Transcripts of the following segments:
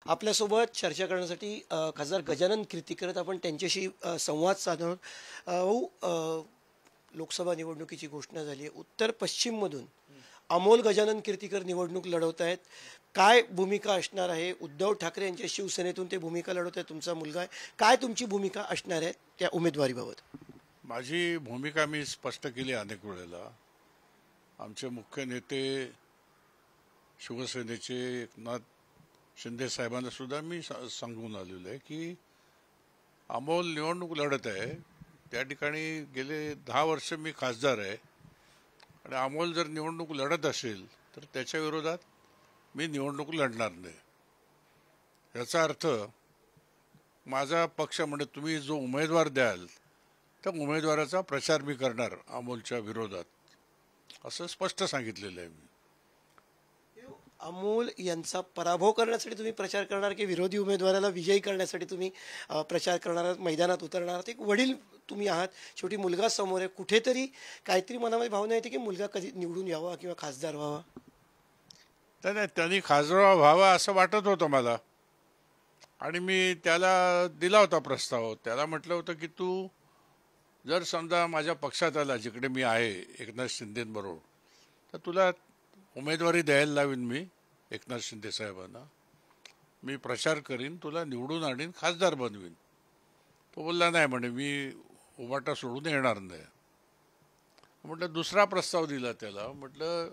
आपल्यासोबत चर्चा करण्यासाठी खासदार गजानन कीर्तीकर आपण त्यांच्याशी संवाद साधणार लोकसभा निवडणुकीची घोषणा झाली आहे. उत्तर पश्चिममधून अमोल गजानन कीर्तीकर निवडणूक लढवत आहेत. काय भूमिका असणार आहे? उद्धव ठाकरे यांच्या शिवसेनेतून ते भूमिका लढवत आहेत. तुमचा मुलगा आहे. काय तुमची भूमिका असणार आहे त्या उमेदवारीबाबत? माझी भूमिका मी स्पष्ट केली अनेक वेळेला. आमचे मुख्य नेते शिवसेनेचे एकनाथ शिंदे साहेबांना सुद्धा मी सांगून आलेलो आहे की अमोल निवडणूक लढत आहे. त्या ठिकाणी गेले 10 वर्ष मी खासदार आहे आणि अमोल जर निवडणूक लढत असेल तर त्याच्या विरोधात मी निवडणूक लढणार नाही. याचा अर्थ माझा पक्ष म्हणजे तुम्ही जो उमेदवार द्याल त्या उमेदवाराचा प्रचार मी करणार अमोलच्या विरोधात, असं स्पष्ट सांगितलेलं आहे मी. अमोल यांचा पराभव करण्यासाठी तुम्ही प्रचार करणार की विरोधी उमेदवाराला विजयी करण्यासाठी तुम्ही प्रचार करणार आहात, मैदानात उतरणार आहात? एक वडील तुम्ही आहात, शेवटी मुलगा समोर आहे. कुठेतरी काहीतरी मनामध्ये भावना येते की मुलगा कधी निवडून यावा किंवा खासदार व्हावा. नाही, त्यांनी खासदार व्हावा असं वाटत होतं मला आणि मी त्याला दिला होता प्रस्ताव. त्याला म्हटलं होतं की तू जर समजा माझ्या पक्षात आला, जिकडे मी आहे एकनाथ शिंदेबरोबर, तर तुला उमेदवारी द्यायला लावीन मी एकनाथ शिंदे साहेबांना. मी प्रचार करीन, तुला निवडून आणीन, खासदार बनवीन. तो बोलला नाही म्हणे मी उभाटा सोडून येणार नाही. म्हटलं दुसरा प्रस्ताव दिला त्याला. म्हटलं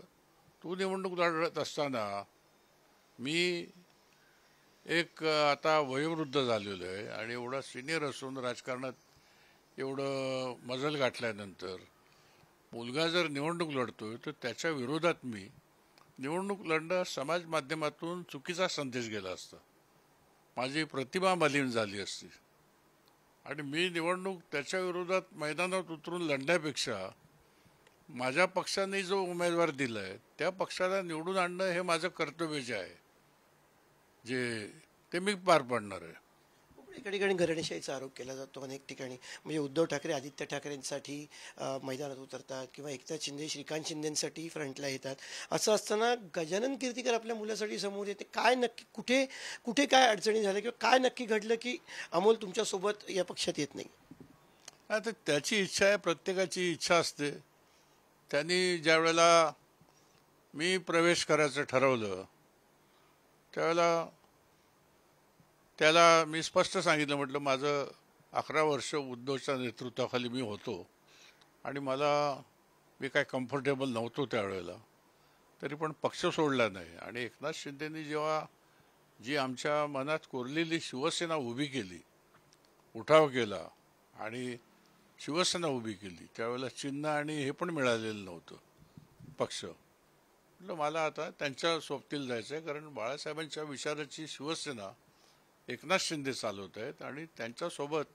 तू निवडणूक लढत असताना मी एक आता वयोवृद्ध झालेलो आहे आणि एवढा सिनियर असून राजकारणात एवढं मजल गाठल्यानंतर मुलगा जर निवडणूक लढतोय तर त्याच्या विरोधात मी निवडणूक लढणं समाज माध्यमातून चुकीचा संदेश गेला असता, माझी प्रतिमा मलिन झाली असती आणि मी निवडणूक त्याच्या विरोधात मैदानात उतरून लढण्यापेक्षा माझ्या पक्षाने जो उमेदवार दिला आहे त्या पक्षाला निवडून आणणं हे माझं कर्तव्य जे आहे ते मी पार पाडणार आहे. एका ठिकाणी घराणेशाहीचा आरोप केला जातो अनेक ठिकाणी. म्हणजे उद्धव ठाकरे आदित्य ठाकरेंसाठी मैदानात उतरतात किंवा एकनाथ शिंदे श्रीकांत शिंदेंसाठी फ्रंटला येतात. असं असताना गजानन कीर्तीकर आपल्या मुलासाठी समोर येते. काय नक्की कुठे कुठे काय अडचणी झाल्या किंवा काय नक्की घडलं की अमोल तुमच्यासोबत या पक्षात येत नाही? आता त्याची इच्छा आहे, प्रत्येकाची इच्छा असते. त्यांनी ज्या वेळेला मी प्रवेश करायचं ठरवलं त्यावेळेला त्याला मी स्पष्ट सांगितलं, म्हटलं माझं 11 वर्ष उद्धवच्या नेतृत्वाखाली मी होतो आणि मी काय कम्फर्टेबल नव्हतो त्यावेळेला, तरी पण पक्ष सोडला नाही. आणि एकनाथ शिंदेंनी जेव्हा जी आमच्या मनात कोरलेली शिवसेना उभी केली, उठाव केला आणि शिवसेना उभी केली, त्यावेळेला चिन्ह आणि हे पण मिळालेलं नव्हतं पक्ष. म्हटलं मला आता त्यांच्या सोबतीला जायचं आहे, कारण बाळासाहेबांच्या विचाराची शिवसेना एकनाथ शिंदे चालवत आहेत आणि त्यांच्यासोबत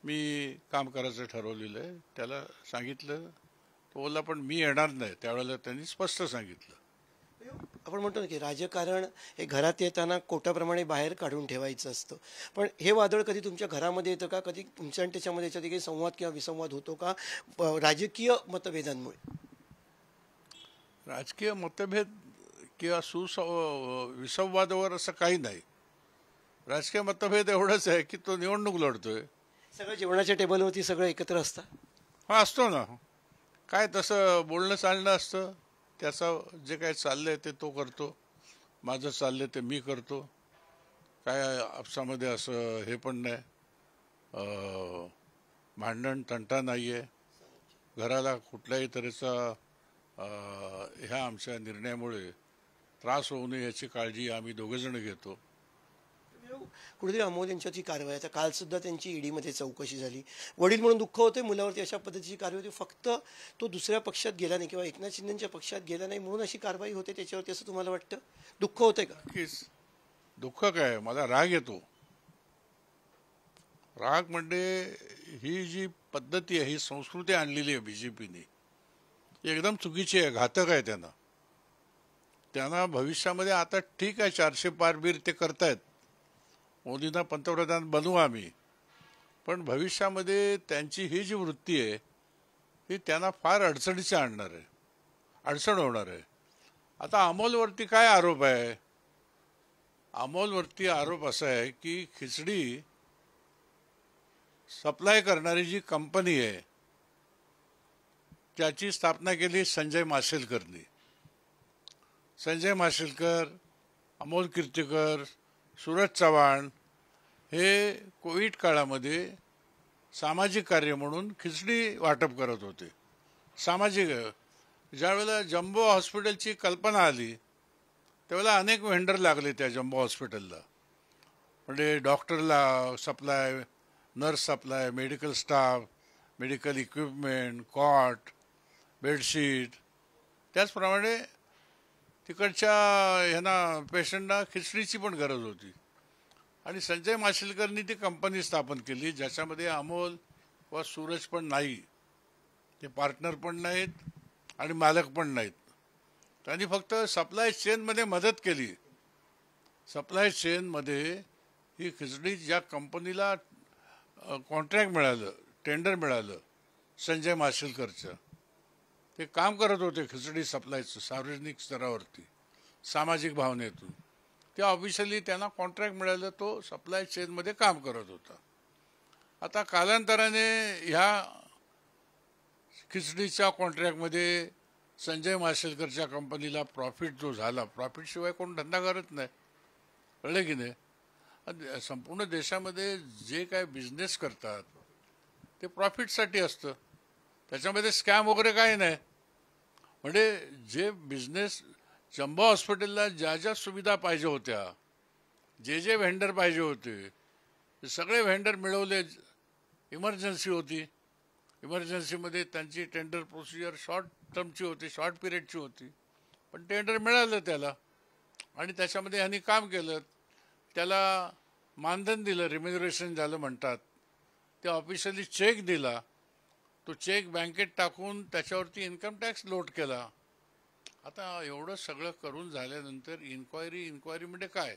मी काम करायचं ठरवलेलं आहे. त्याला सांगितलं, तो बोलला पण मी येणार नाही. त्यावेळेला त्यांनी स्पष्ट सांगितलं. आपण म्हणतो ना की राजकारण हे घरात येताना कोटाप्रमाणे बाहेर काढून ठेवायचं असतं, पण हे वादळ कधी तुमच्या घरामध्ये येतं का? कधी तुमच्या आणि त्याच्यामध्ये याच्यात काही संवाद किंवा विसंवाद होतो का राजकीय मतभेदांमुळे? राजकीय मतभेद किंवा विसंवादावर असं काही नाही. राजकीय मतभेद एवढंच आहे की तो निवडणूक लढतोय. सगळं जेवणाच्या टेबलवरती सगळं एकत्र असतं. हा असतो ना, काय तसं बोलणं चालणं असतं. त्याचं जे काय चाललंय ते तो करतो, माझं चाललंय ते मी करतो. काय आपसामध्ये असं हे पण नाही, भांडण तंटा नाही आहे. घराला कुठल्याही तऱ्हेचा ह्या आमच्या निर्णयामुळे त्रास होऊ नये याची काळजी आम्ही दोघेजण घेतो. कुठेतरी अमोल यांच्याची कारवाई, आता कालसुद्धा त्यांची ईडीमध्ये चौकशी झाली. वडील म्हणून दुःख होते मुलावरती अशा पद्धतीची कारवाई होती. फक्त तो दुसऱ्या पक्षात गेला नाही किंवा एकनाथ शिंदेच्या पक्षात गेला नाही म्हणून अशी कारवाई होते त्याच्यावरती, असं तुम्हाला वाटतं? दुःख होतंय का? नक्कीच दुःख काय, मला राग येतो. राग म्हणजे ही जी पद्धती आहे, ही संस्कृती आणलेली आहे बीजेपीने, एकदम चुकीची आहे, घातक आहे. त्यांना भविष्यामध्ये आता ठीक आहे 400 पारबीर ते करतायत, मोदींना पंतप्रधान बनवू आम्ही, पण भविष्यामध्ये त्यांची ही जी वृत्ती आहे ही त्यांना फार अडचणीची आणणार आहे, अडचण होणार आहे. आता अमोलवरती काय आरोप आहे? अमोलवरती आरोप असा आहे की खिचडी सप्लाय करणारी जी कंपनी आहे त्याची स्थापना केली संजय माशेलकरनी. संजय माशेलकर, अमोल कीर्तिकर, सूरज चव्हाण हे कोविड काळामध्ये सामाजिक कार्य म्हणून खिचडी वाटप करत होते. सामाजिक ज्यावेळेला जम्बो हॉस्पिटलची कल्पना आली त्यावेळेला अनेक व्हेंडर लागले त्या जम्बो हॉस्पिटलला. म्हणजे डॉक्टरला supply, nurse supply, medical staff, medical equipment, cot, bedsheet. त्याचप्रमाणे तिकडच्या ह्यांना पेशंटना खिचडीची पण गरज होती. आणि संजय माशेलकरनी ती कंपनी स्थापन केली ज्याच्यामध्ये अमोल व सूरज पण नाही, ते पार्टनर पण नाहीत आणि मालक पण नाहीत. त्यांनी फक्त सप्लाय चेनमध्ये मदत केली. सप्लाय चेनमध्ये ही खिचडी ज्या कंपनीला कॉन्ट्रॅक्ट मिळालं, टेंडर मिळालं संजय माशेलकरचं, ते काम करत होते खिचडी सप्लायचं सार्वजनिक स्तरावरती सामाजिक भावनेतून. ते ऑफिशियली त्यांना कॉन्ट्रॅक्ट मिळालं, तो सप्लाय चेनमध्ये काम करत होता. आता कालांतराने ह्या खिचडीच्या कॉन्ट्रॅक्टमध्ये संजय माशेलकरच्या कंपनीला प्रॉफिट जो झाला, प्रॉफिटशिवाय कोण धंदा करत नाही, कळलं की नाही. संपूर्ण देशामध्ये जे काय बिझनेस करतात ते प्रॉफिटसाठी असतं, त्याच्यामध्ये स्कॅम वगैरे काही नाही. म्हणजे जे बिझनेस जम्बो हॉस्पिटलला ज्या ज्या सुविधा पाहिजे होत्या, जे जे व्हेंडर पाहिजे होते, ते सगळे व्हेंडर मिळवले. इमर्जन्सी होती, इमर्जन्सीमध्ये त्यांची टेंडर प्रोसिजर शॉर्ट टर्मची होती, शॉर्ट पिरियडची होती, पण टेंडर मिळालं त्याला आणि त्याच्यामध्ये ह्यांनी काम केलं. त्याला मानधन दिलं, रिम्युनरेशन झालं म्हणतात. ते ऑफिशियली चेक दिला, तो चेक बँकेत टाकून त्याच्यावरती इन्कम टॅक्स लोड केला. आता एवढं सगळं करून झाल्यानंतर इन्क्वायरी म्हणजे काय,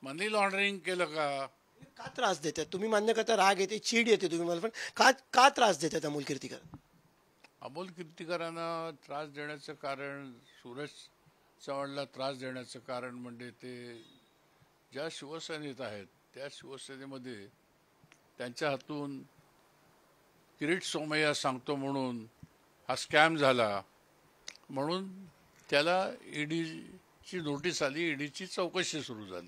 मनी लॉन्ड्रिंग केलं का? का त्रास देतात तुम्ही? मान्य करता, राग येते, चीड येते तुम्ही मला, पण का त्रास देतात अमोल कीर्तिकर? अमोल कीर्तिकरांना त्रास देण्याचं कारण, सूरज चव्हाणला त्रास देण्याचं कारण म्हणजे ते ज्या शिवसेनेत आहेत त्या शिवसेनेमध्ये त्यांच्या हातून किरीट सोमय्या सांगतो म्हणून हा स्कॅम झाला, म्हणून त्याला ईडीची नोटीस आली, ईडीची चौकशी सुरू झाली.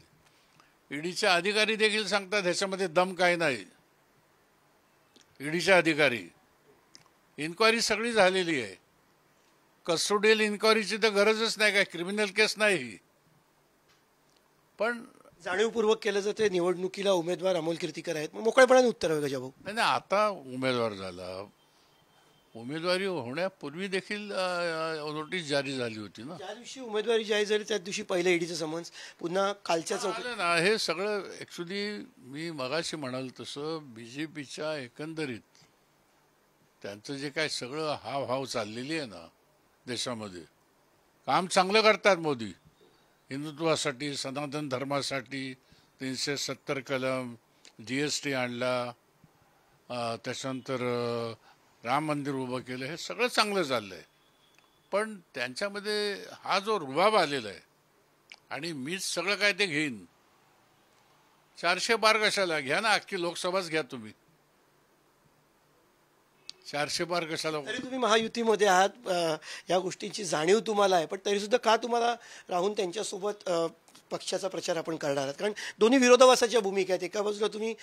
ईडीचे अधिकारी देखील सांगतात ह्याच्यामध्ये दम काय नाही. ईडीचे अधिकारी, इन्क्वायरी सगळी झालेली आहे, कस्टोडियल इन्क्वायरीची तर गरजच नाही, काय क्रिमिनल केस नाही ही. पण जाणीवपूर्वक केलं जाते. निवडणुकीला उमेदवार अमोल कीर्तिकर आहेत, मग मोकळेपणाने उत्तर हवं गजाभाऊ. नाही, आता उमेदवार झाला, उमेदवारी होण्यापूर्वी देखील नोटीस जारी झाली होती ना. ज्या दिवशी उमेदवारी जाहीर झाली त्याच दिवशी पहिलं ईडीचं समन्स, पुन्हा कालच्या आलं ना. हे सगळं ॲक्च्युली मी मगाशी म्हणाल तसं BJPच्या एकंदरीत त्यांचं जे काय सगळं हावभाव चाललेली आहे ना देशामध्ये, काम चांगलं करतात मोदी. हिंदुत्वासाठी, सनातन धर्मासाठी 370 कलम, GST आणला, त्याच्यानंतर राम मंदिर उभं केलं, हे सगळं चांगलं चाललं आहे. पण त्यांच्यामध्ये हा जो रुबाब आलेला आहे, आणि मीच सगळं काय ते घेईन, 400 पार कशाला घ्या ना, अख्खी लोकसभाच घ्या तुम्ही, 400 पार कशाला. तरी तुम्ही महायुतीमध्ये आहात, या गोष्टींची जाणीव तुम्हाला आहे, पण तरीसुद्धा का तुम्हाला राहून त्यांच्यासोबत पक्षाचा प्रचार आपण करणार आहात? कारण दोन्ही विरोधाभासाच्या भूमिका आहेत. एका बाजूला तुम्ही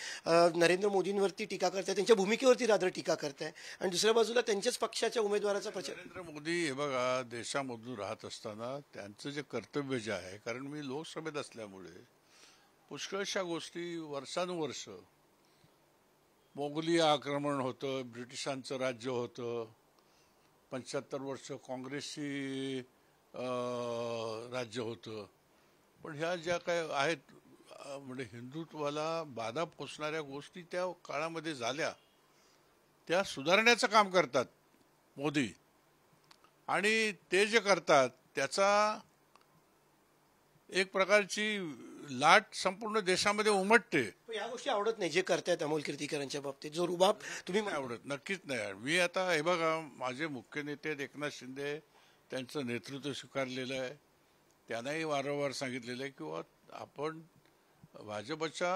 नरेंद्र मोदींवरती टीका करताय, त्यांच्या भूमिकेवरती रादर टीका करताय, आणि दुसऱ्या बाजूला त्यांच्याच पक्षाच्या उमेदवाराचा प्रचार. नरेंद्र मोदी हे बघा, देशामधून राहत असताना त्यांचं जे कर्तव्य जे आहे, कारण मी लोकसभेत असल्यामुळे पुष्कळशा गोष्टी वर्षानुवर्ष, मोगली आक्रमण होतं, ब्रिटिशांचं राज्य होतं, 75 वर्ष काँग्रेसची राज्य होतं, पण ह्या ज्या काय आहेत म्हणजे हिंदुत्वाला बाधा पोचणाऱ्या गोष्टी त्या काळामध्ये झाल्या, त्या सुधारण्याचं काम करतात मोदी. आणि ते जे करतात त्याचा एक प्रकारची लाट संपूर्ण देशामध्ये उमटते. या गोष्टी आवडत नाही जे करतायत अमोल कीर्तिकरांच्या बाबतीत, जो रुबाब तुम्ही नाही आवडत, नक्कीच नाही. मी आता हे बघा, माझे मुख्य नेते एकनाथ शिंदे त्यांचं नेतृत्व स्वीकारलेलं आहे, त्यांनाही वारंवार सांगितलेलं आहे किंवा आपण भाजपच्या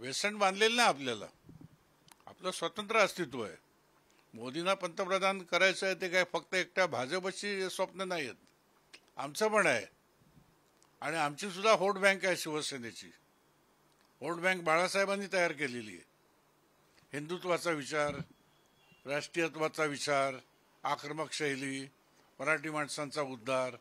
व्यसन बांधलेलं नाही आपल्याला. आपलं स्वतंत्र अस्तित्व आहे. मोदींना पंतप्रधान करायचं आहे ते काय फक्त एकट्या भाजपची स्वप्न नाही आहेत, आमचं पण आहे. आणि आमची सुद्धा व्होट बँक आहे शिवसेनेची. व्होट बँक बाळासाहेबांनी तयार केलेली आहे. हिंदुत्वाचा विचार, राष्ट्रीयत्वाचा विचार, आक्रमक शैली, मराठी माणसांचा उद्धार,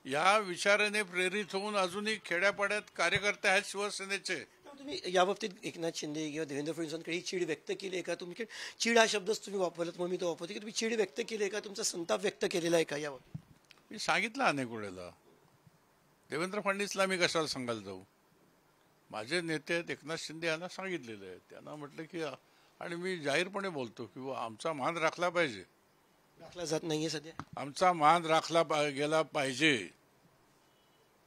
या विचाराने प्रेरित होऊन अजूनही खेड्यापाड्यात कार्यकर्ते आहेत शिवसेनेचे. तुम्ही याबाबतीत एकनाथ शिंदे किंवा देवेंद्र फडणवीसांकडे ही चीड व्यक्त केली आहे का? तुम्ही चीड हा शब्दच तुम्ही वापरलात म्हणून मी तो वापरतो की तुम्ही चीड व्यक्त केली आहे का? तुमचा संताप व्यक्त केलेला आहे का यावर? मी सांगितलं अनेक वेळेला. देवेंद्र फडणवीसला मी कशाला सांगायला जाऊ? माझे नेते आहेत एकनाथ शिंदे यांना सांगितलेलं आहे. त्यांना म्हटलं की, आणि मी जाहीरपणे बोलतो की आमचा मान राखला पाहिजे. राखला जात नाहीये सध्या. आमचा मान राखला गेला पाहिजे.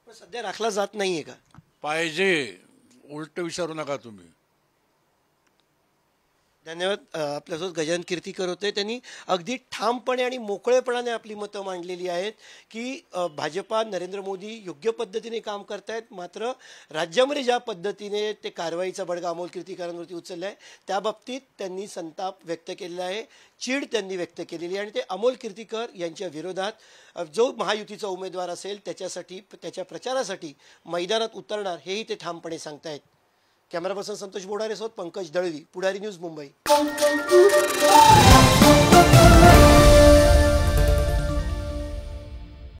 पण सध्या राखला जात नाहीये का? पाहिजे, उलट विचारू नका तुम्ही. धन्यवाद. आपल्यासोबत गजानन कीर्तीकर होते. त्यांनी अगदी ठामपणे आणि मोकळेपणाने आपली मतं मांडलेली आहेत की भाजपा नरेंद्र मोदी योग्य पद्धतीने काम करतायत, मात्र राज्यामध्ये ज्या पद्धतीने ते कारवाईचा बडगा अमोल कीर्तीकरांवरती उचलला आहे त्या बाबतीत त्यांनी संताप व्यक्त केलेला आहे, चीड त्यांनी व्यक्त केलेली आहे. आणि ते अमोल कीर्तीकर यांच्या विरोधात जो महायुतीचा उमेदवार असेल त्याच्यासाठी, त्याच्या प्रचारासाठी मैदानात उतरणार हेही ते ठामपणे सांगतायत. कॅमेरा पर्सन संतोष बोडारे सोबत पंकज दळवी, पुढारी न्यूज, मुंबई.